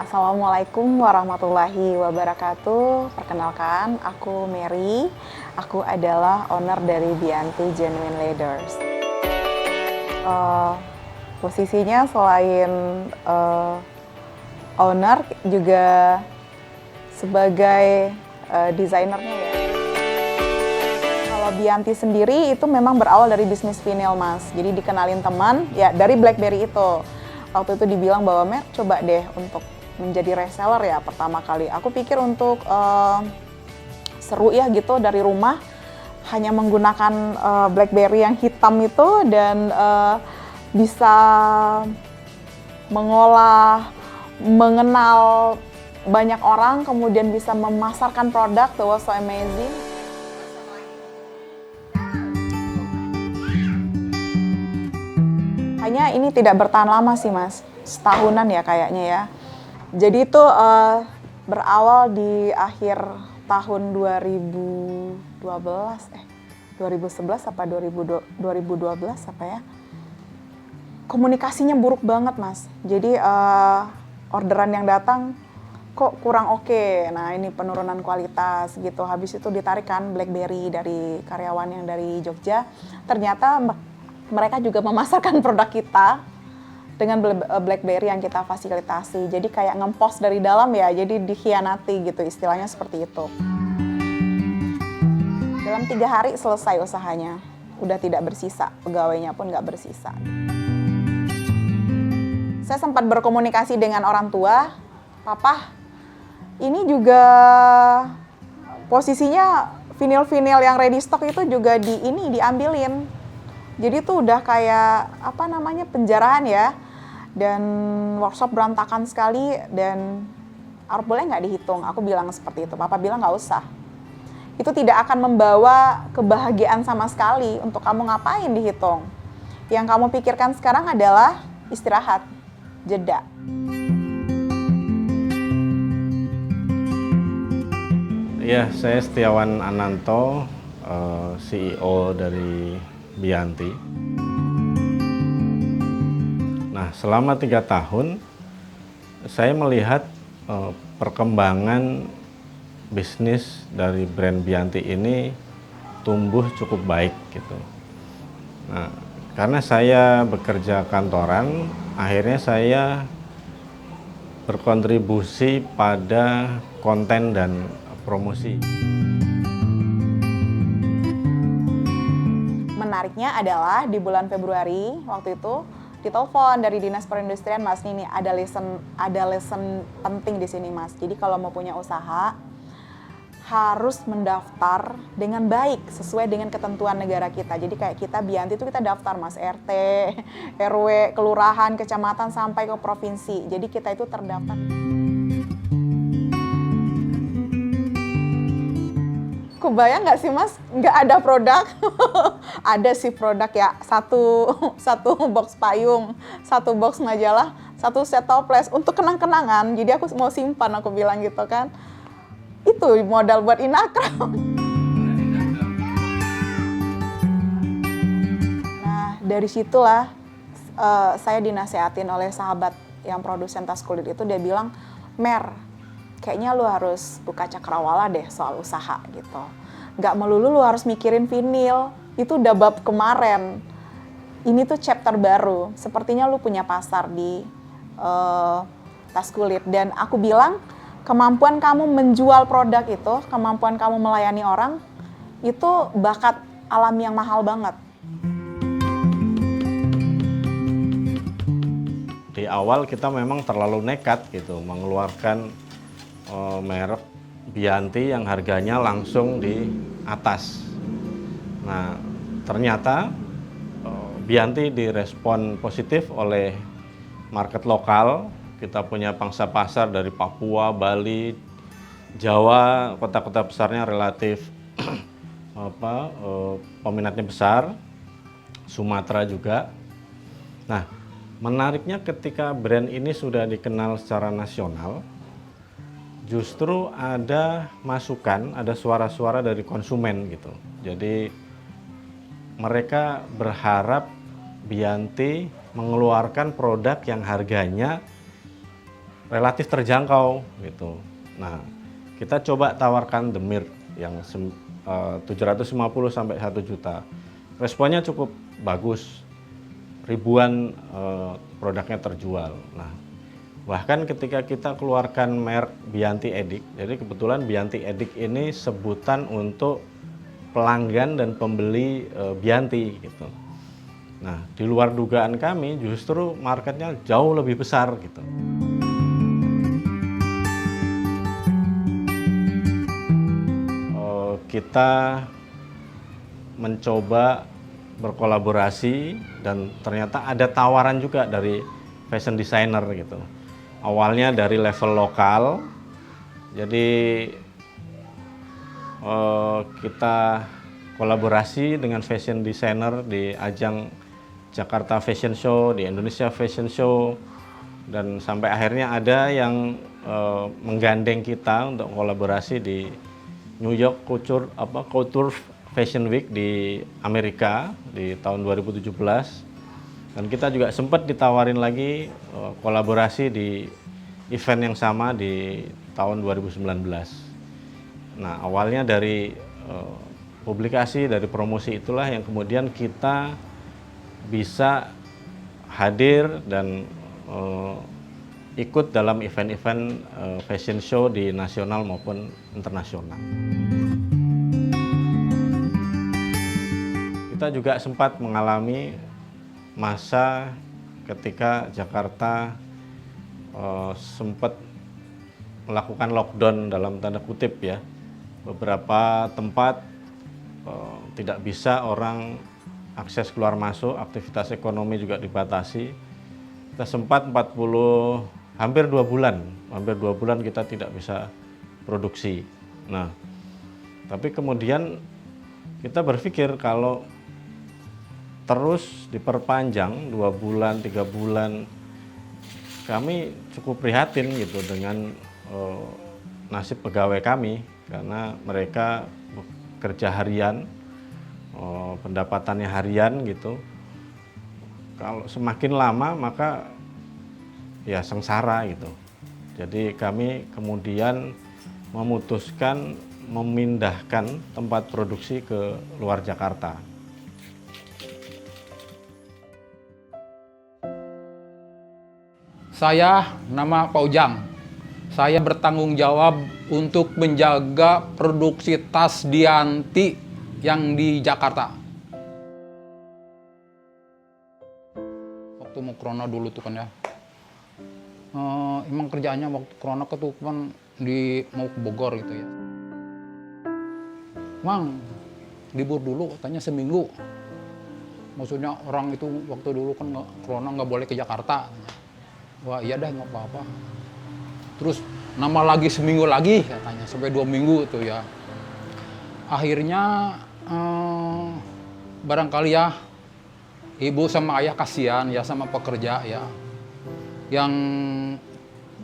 Assalamualaikum warahmatullahi wabarakatuh. Perkenalkan, aku Mary. Aku adalah owner dari Bianti Genuine Leathers. Posisinya selain owner juga sebagai desainernya ya. Kalau Bianti sendiri itu memang berawal dari bisnis vinil, Mas. Jadi dikenalin teman ya dari BlackBerry itu. Waktu itu dibilang bahwa Mer, coba deh untuk menjadi reseller ya pertama kali. Aku pikir untuk seru ya gitu dari rumah hanya menggunakan BlackBerry yang hitam itu dan bisa mengolah, mengenal banyak orang, kemudian bisa memasarkan produk, that was so amazing. Hanya ini tidak bertahan lama sih Mas, setahunan ya kayaknya ya. Jadi itu berawal di akhir tahun 2011 apa 2012 apa ya. Komunikasinya buruk banget Mas. Jadi orderan yang datang kok kurang oke. Nah ini penurunan kualitas gitu. Habis itu ditarik kan BlackBerry dari karyawan yang dari Jogja. Ternyata mereka juga memasarkan produk kita dengan BlackBerry yang kita fasilitasi. Jadi kayak nge-post dari dalam ya, jadi dikhianati gitu, istilahnya seperti itu. Dalam 3 hari selesai usahanya, udah tidak bersisa, pegawainya pun nggak bersisa. Saya sempat berkomunikasi dengan orang tua, Papa, ini juga posisinya vinil-vinil yang ready stock itu juga diambilin. Jadi itu udah kayak penjarahan ya. Dan workshop berantakan sekali dan boleh nggak dihitung? Aku bilang seperti itu. Papa bilang nggak usah. Itu tidak akan membawa kebahagiaan sama sekali. Untuk kamu ngapain dihitung? Yang kamu pikirkan sekarang adalah istirahat, jeda. Ya, saya Setiawan Ananto, CEO dari Bianti. Nah, selama 3 tahun, saya melihat perkembangan bisnis dari brand Bianti ini tumbuh cukup baik gitu. Nah, karena saya bekerja kantoran, akhirnya saya berkontribusi pada konten dan promosi. Menariknya adalah di bulan Februari waktu itu ditelepon dari Dinas Perindustrian, Mas, nih ada lesson penting di sini, Mas. Jadi kalau mau punya usaha harus mendaftar dengan baik sesuai dengan ketentuan negara kita. Jadi kayak kita Bianti itu kita daftar, Mas, RT, RW, kelurahan, kecamatan sampai ke provinsi. Jadi kita itu terdaftar. Kebayang nggak sih Mas, nggak ada produk? Ada sih produk ya, satu box payung, 1 box majalah, 1 set toples untuk kenang-kenangan. Jadi aku mau simpan, aku bilang gitu kan. Itu modal buat Inakrab. Nah dari situlah saya dinasehatin oleh sahabat yang produsen tas kulit itu, dia bilang, Mer, kayaknya lu harus buka cakrawala deh soal usaha gitu. Nggak melulu lu harus mikirin vinil, itu udah bab kemarin. Ini tuh chapter baru, sepertinya lu punya pasar di tas kulit. Dan aku bilang, kemampuan kamu menjual produk itu, kemampuan kamu melayani orang, itu bakat alam yang mahal banget. Di awal kita memang terlalu nekat gitu, mengeluarkan merek Bianti yang harganya langsung di atas. Nah, ternyata Bianti direspon positif oleh market lokal. Kita punya pangsa pasar dari Papua, Bali, Jawa, kota-kota besarnya relatif peminatnya besar, Sumatera juga. Nah, menariknya ketika brand ini sudah dikenal secara nasional, justru ada masukan, ada suara-suara dari konsumen gitu. Jadi mereka berharap Bianti mengeluarkan produk yang harganya relatif terjangkau gitu. Nah, kita coba tawarkan The Mir yang 750 sampai 1 juta. Responnya cukup bagus. Ribuan produknya terjual. Nah, bahkan ketika kita keluarkan merek Bianti Edik, jadi kebetulan Bianti Edik ini sebutan untuk pelanggan dan pembeli Bianti gitu. Nah, di luar dugaan kami justru marketnya jauh lebih besar gitu. Kita mencoba berkolaborasi dan ternyata ada tawaran juga dari fashion designer gitu. Awalnya dari level lokal, jadi kita kolaborasi dengan fashion designer di ajang Jakarta Fashion Show, di Indonesia Fashion Show, dan sampai akhirnya ada yang menggandeng kita untuk kolaborasi di New York Couture Fashion Week di Amerika di tahun 2017, dan kita juga sempat ditawarin lagi kolaborasi di event yang sama di tahun 2019. Nah, awalnya dari publikasi, dari promosi itulah yang kemudian kita bisa hadir dan ikut dalam event-event fashion show di nasional maupun internasional. Kita juga sempat mengalami masa ketika Jakarta sempat melakukan lockdown dalam tanda kutip ya. Beberapa tempat tidak bisa orang akses keluar masuk, aktivitas ekonomi juga dibatasi. Kita sempat hampir 2 bulan kita tidak bisa produksi. Nah, tapi kemudian kita berpikir kalau terus diperpanjang 2 bulan, 3 bulan, kami cukup prihatin gitu dengan nasib pegawai kami, karena mereka bekerja harian, pendapatannya harian gitu. Kalau semakin lama maka ya sengsara gitu. Jadi kami kemudian memutuskan memindahkan tempat produksi ke luar Jakarta. Saya nama Pak Ujang. Saya bertanggung jawab untuk menjaga produksi tas Dianti yang di Jakarta. Waktu mau corona dulu tuh kan ya. Emang kerjaannya waktu corona tuh kan mau ke Bogor gitu ya. Mang, libur dulu katanya seminggu. Maksudnya orang itu waktu dulu kan corona nggak boleh ke Jakarta. Wah iya dah nggak apa-apa. Terus nama lagi seminggu lagi katanya, sampai 2 minggu tuh ya. Akhirnya barangkali ya ibu sama ayah kasihan ya sama pekerja ya. Yang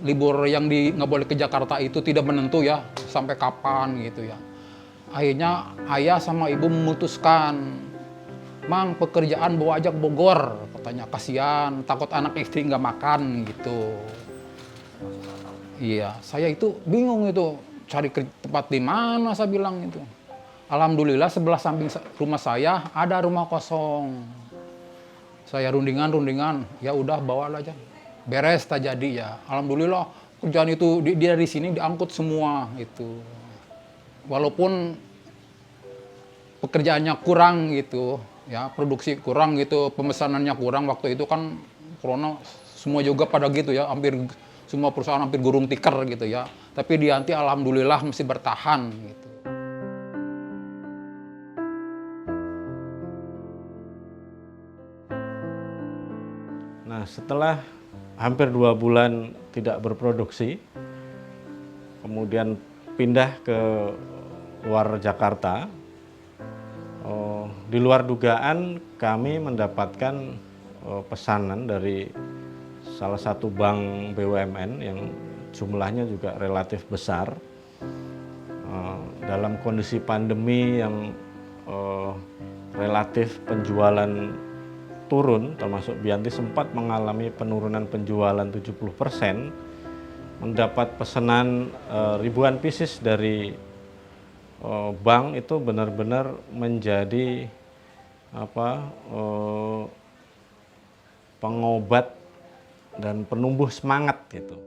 libur yang nggak boleh ke Jakarta itu tidak menentu ya, sampai kapan gitu ya. Akhirnya ayah sama ibu memutuskan, Mang pekerjaan bawa aja ke Bogor, katanya kasihan, takut anak istri nggak makan gitu. Iya, saya itu bingung itu, cari tempat di mana saya bilang itu. Alhamdulillah sebelah samping rumah saya ada rumah kosong. Saya rundingan, ya udah bawa aja. Beres tak jadi ya. Alhamdulillah kerjaan itu dari sini diangkut semua itu. Walaupun pekerjaannya kurang gitu, ya produksi kurang gitu, pemesanannya kurang waktu itu kan corona semua juga pada gitu ya, hampir semua perusahaan hampir gulung tikar gitu ya. Tapi Dianti alhamdulillah masih bertahan gitu. Nah, setelah hampir 2 bulan tidak berproduksi, kemudian pindah ke luar Jakarta. Di luar dugaan kami mendapatkan pesanan dari salah satu bank BUMN yang jumlahnya juga relatif besar. Dalam kondisi pandemi yang relatif penjualan turun, termasuk Bianti sempat mengalami penurunan penjualan 70%. mendapat pesanan ribuan pieces dari bank itu benar-benar menjadi pengobat dan penumbuh semangat gitu.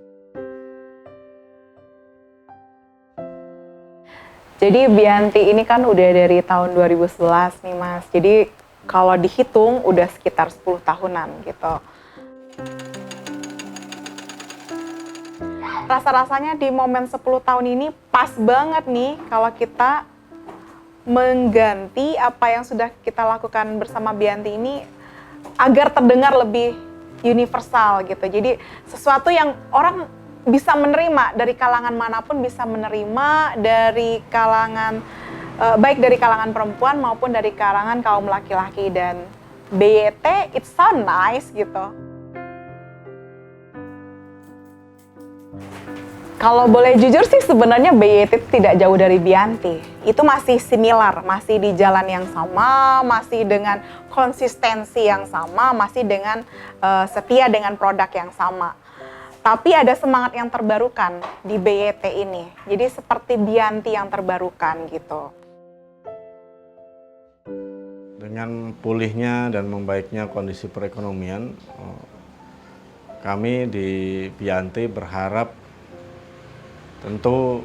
Jadi Bianti ini kan udah dari tahun 2011 nih Mas. Jadi kalau dihitung udah sekitar 10 tahunan gitu. Rasa-rasanya di momen 10 tahun ini pas banget nih kalau kita mengganti apa yang sudah kita lakukan bersama Bianti ini agar terdengar lebih universal gitu. Jadi sesuatu yang orang bisa menerima dari kalangan manapun, bisa menerima dari kalangan baik dari kalangan perempuan maupun dari kalangan kaum laki-laki. Dan BYT it's so nice gitu. Kalau boleh jujur sih sebenarnya BYT tidak jauh dari Bianti. Itu masih similar, masih di jalan yang sama, masih dengan konsistensi yang sama, masih dengan setia dengan produk yang sama. Tapi ada semangat yang terbarukan di BYT ini. Jadi seperti Bianti yang terbarukan gitu. Dengan pulihnya dan membaiknya kondisi perekonomian, kami di Bianti berharap tentu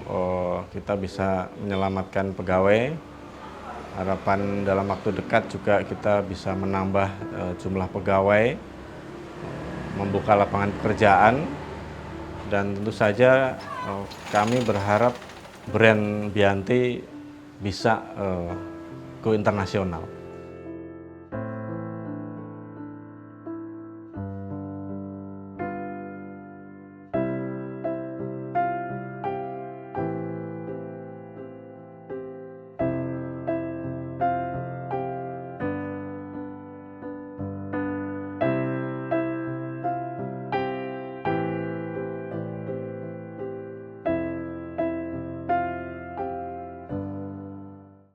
kita bisa menyelamatkan pegawai. Harapan dalam waktu dekat juga kita bisa menambah jumlah pegawai, membuka lapangan pekerjaan. Dan tentu saja kami berharap brand Bianti bisa go internasional.